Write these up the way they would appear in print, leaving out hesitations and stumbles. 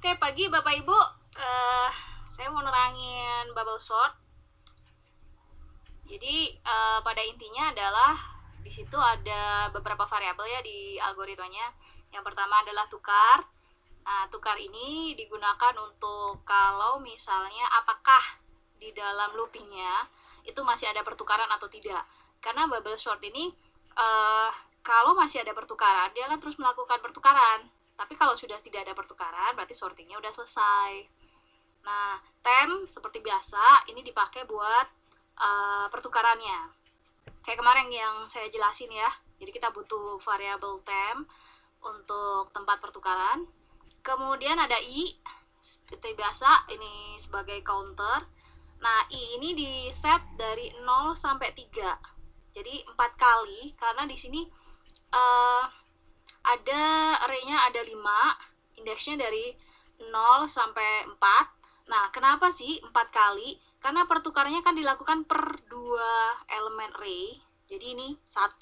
Oke, pagi Bapak Ibu. Saya mau nerangin bubble sort. Jadi pada intinya adalah di situ ada beberapa variabel ya di algoritmanya. Yang pertama adalah tukar. Nah, tukar ini digunakan untuk kalau misalnya apakah di dalam loopingnya itu masih ada pertukaran atau tidak. Karena bubble sort ini kalau masih ada pertukaran, dia akan terus melakukan pertukaran. Tapi kalau sudah tidak ada pertukaran, berarti sortingnya udah selesai. Nah, temp seperti biasa, ini dipakai buat pertukarannya. Kayak kemarin yang saya jelasin ya. Jadi kita butuh variabel temp untuk tempat pertukaran. Kemudian ada i, seperti biasa, ini sebagai counter. Nah, i ini di set dari 0 sampai 3. Jadi 4 kali, karena di sini ada array-nya ada 5, indeksnya dari 0 sampai 4. Nah, kenapa sih 4 kali? Karena pertukarannya kan dilakukan per 2 elemen array. Jadi ini 1,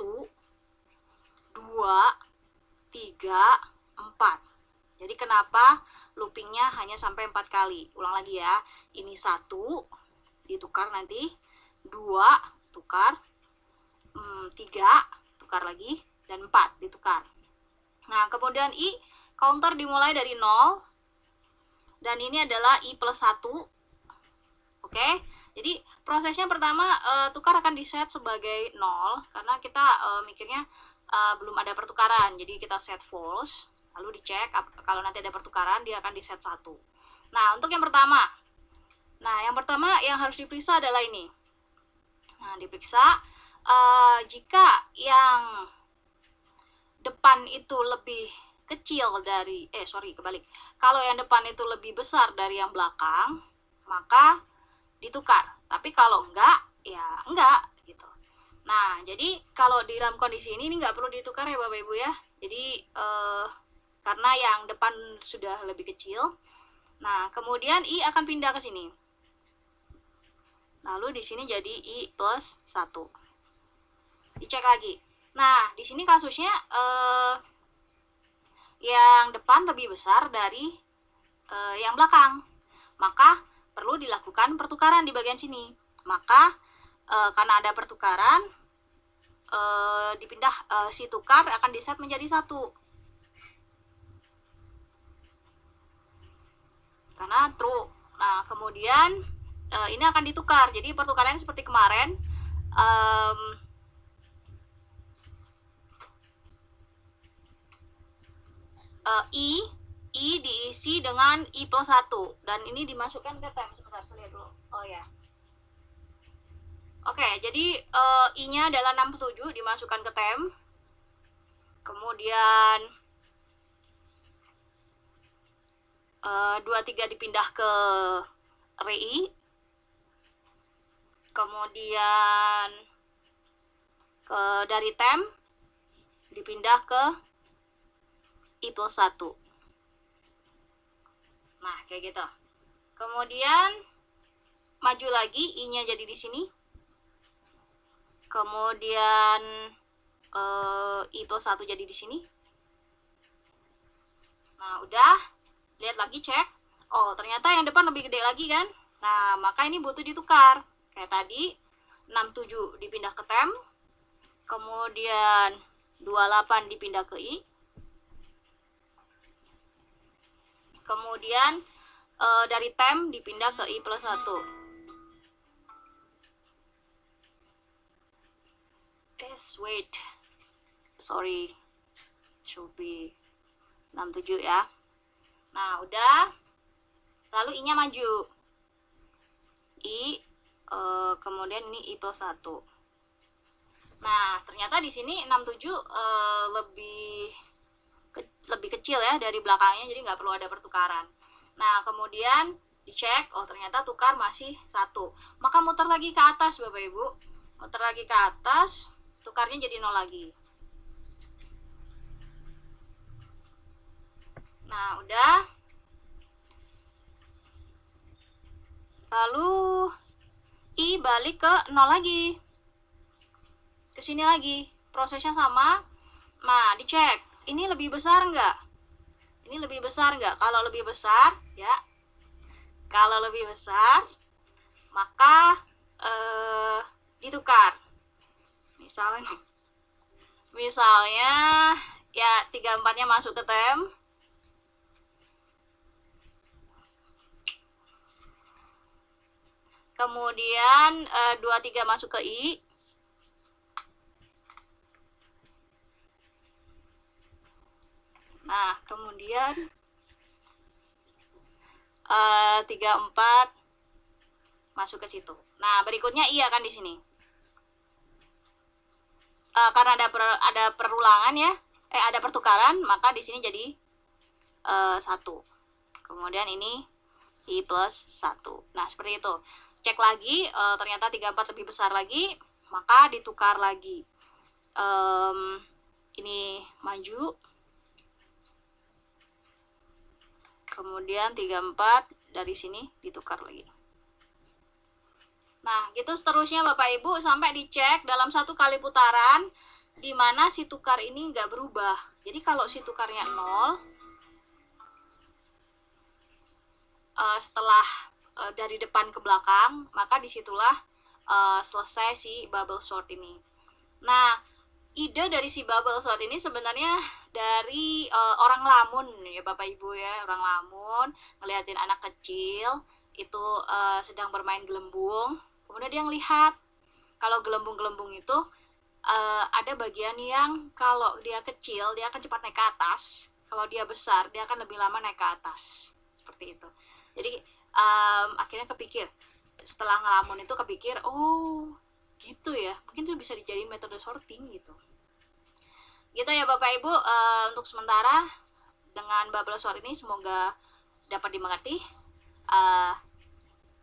2, 3, 4. Jadi kenapa loopingnya hanya sampai 4 kali? Ulang lagi ya. Ini 1, ditukar nanti. 2, tukar. 3, tukar lagi. Dan 4, ditukar. Nah, kemudian i, counter dimulai dari 0. Dan ini adalah i plus 1. Oke, jadi prosesnya pertama tukar akan diset sebagai 0. Karena kita mikirnya belum ada pertukaran. Jadi kita set false. Lalu dicek, kalau nanti ada pertukaran, dia akan diset 1. Nah, untuk yang pertama. Nah, yang pertama yang harus diperiksa adalah ini. Nah, diperiksa jika yang depan itu lebih kecil dari, kebalik. Kalau yang depan itu lebih besar dari yang belakang, maka ditukar. Tapi kalau enggak, ya enggak gitu. Nah, jadi kalau di dalam kondisi ini nggak perlu ditukar ya Bapak Ibu ya. Jadi karena yang depan sudah lebih kecil. Nah, kemudian i akan pindah ke sini. Lalu di sini jadi i plus 1. Dicek lagi. Nah, di sini kasusnya yang depan lebih besar dari yang belakang. Maka perlu dilakukan pertukaran di bagian sini. Maka karena ada pertukaran, dipindah si tukar akan diset menjadi 1. Karena true. Nah, kemudian ini akan ditukar. Jadi pertukarannya seperti kemarin. I diisi dengan i plus 1. Dan ini dimasukkan ke temp. Sebentar, saya lihat dulu. Oh ya. Oke, jadi i-nya adalah 67 dimasukkan ke temp. Kemudian 23 dipindah ke array i. Kemudian dari temp dipindah ke i plus 1. Nah, kayak gitu. Kemudian maju lagi, i-nya jadi di sini. Kemudian i plus 1 jadi di sini. Nah, udah. Lihat lagi, cek. Oh, ternyata yang depan lebih gede lagi kan? Nah, maka ini butuh ditukar. Kayak tadi, 67 dipindah ke temp. Kemudian 28 dipindah ke i. Kemudian dari temp dipindah ke i plus 1. Wait. Sorry. Should be 67 ya. Nah, udah. Lalu i-nya maju. I, kemudian ini i plus 1. Nah, ternyata di sini 67 lebih kecil ya dari belakangnya, jadi nggak perlu ada pertukaran. Nah, kemudian dicek, oh ternyata tukar masih 1. Maka muter lagi ke atas Bapak Ibu. Muter lagi ke atas, tukarnya jadi 0 lagi. Nah, udah. Lalu i balik ke 0 lagi. Ke sini lagi. Prosesnya sama. Nah, dicek. Ini lebih besar enggak? Ini lebih besar nggak? Kalau lebih besar, ya. Kalau lebih besar, maka ditukar. Misalnya ya 3/4-nya masuk ke tem. Kemudian 2/3 masuk ke I. Nah, kemudian 3/4 masuk ke situ. Nah, berikutnya I akan di sini. Karena ada perulangan ya, ada pertukaran, maka di sini jadi 1. Kemudian ini I plus 1. Nah, seperti itu. Cek lagi, ternyata 3/4 lebih besar lagi, maka ditukar lagi. Ini maju. Kemudian 3/4 dari sini ditukar lagi. Nah, gitu seterusnya Bapak Ibu sampai dicek dalam 1 kali putaran di mana si tukar ini nggak berubah. Jadi kalau si tukarnya 0, setelah dari depan ke belakang, maka disitulah selesai si bubble sort ini. Nah, ide dari si bubble sort ini sebenarnya dari orang lamun ya Bapak Ibu ya, orang lamun ngeliatin anak kecil itu sedang bermain gelembung, kemudian dia ngelihat kalau gelembung-gelembung itu ada bagian yang kalau dia kecil dia akan cepat naik ke atas, kalau dia besar dia akan lebih lama naik ke atas, seperti itu. Jadi akhirnya kepikir, setelah ngelamun itu kepikir, oh gitu ya, mungkin itu bisa dijadiin metode sorting gitu. Gitu ya Bapak Ibu, untuk sementara dengan bubble sort ini semoga dapat dimengerti.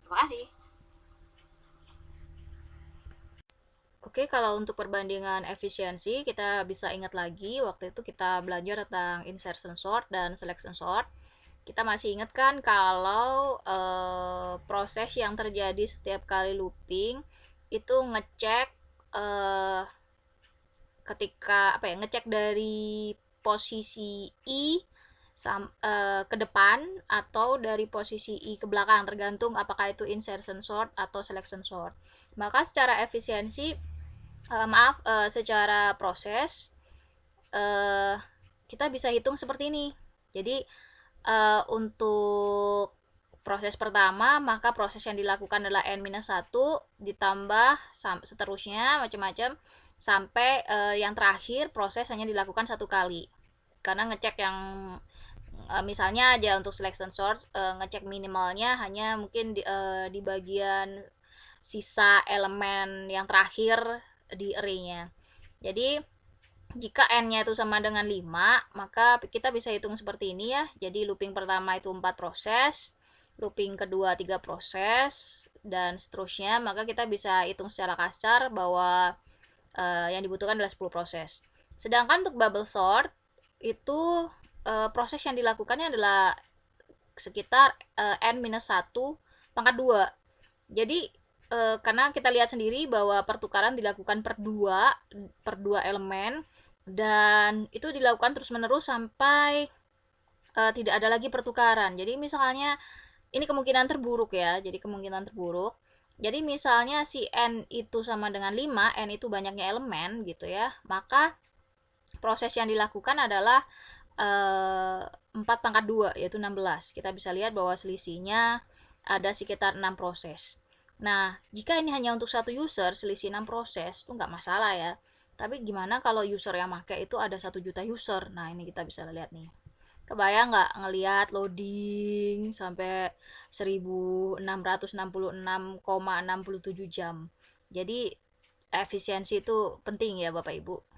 Terima kasih. Oke, kalau untuk perbandingan efisiensi, kita bisa ingat lagi waktu itu kita belajar tentang insertion sort dan selection sort. Kita masih ingat kan kalau proses yang terjadi setiap kali looping itu ngecek ketika ngecek dari posisi I ke depan atau dari posisi I ke belakang, tergantung apakah itu insertion sort atau selection sort. Maka secara efisiensi secara proses kita bisa hitung seperti ini. Jadi untuk proses pertama, maka proses yang dilakukan adalah N-1 ditambah seterusnya macam-macam sampai yang terakhir proses hanya dilakukan 1 kali. Karena ngecek yang misalnya aja untuk selection sort ngecek minimalnya hanya mungkin di bagian sisa elemen yang terakhir di array-nya. Jadi jika n-nya itu sama dengan 5, maka kita bisa hitung seperti ini ya. Jadi looping pertama itu 4 proses, looping kedua 3 proses, dan seterusnya. Maka kita bisa hitung secara kasar bahwa yang dibutuhkan adalah 10 proses. Sedangkan untuk bubble sort, itu proses yang dilakukannya adalah sekitar n-1 pangkat 2. Jadi karena kita lihat sendiri bahwa pertukaran dilakukan per dua elemen dan itu dilakukan terus-menerus sampai tidak ada lagi pertukaran. Jadi misalnya ini kemungkinan terburuk ya. Jadi kemungkinan terburuk. Jadi misalnya si n itu sama dengan 5, n itu banyaknya elemen gitu ya. Maka proses yang dilakukan adalah 4 pangkat 2 yaitu 16. Kita bisa lihat bahwa selisihnya ada sekitar 6 proses. Nah, jika ini hanya untuk satu user, selisih 6 proses, itu nggak masalah ya. Tapi gimana kalau user yang pakai itu ada 1 juta user? Nah, ini kita bisa lihat nih. Kebayang nggak ngelihat loading sampai 1666,67 jam. Jadi, efisiensi itu penting ya Bapak Ibu.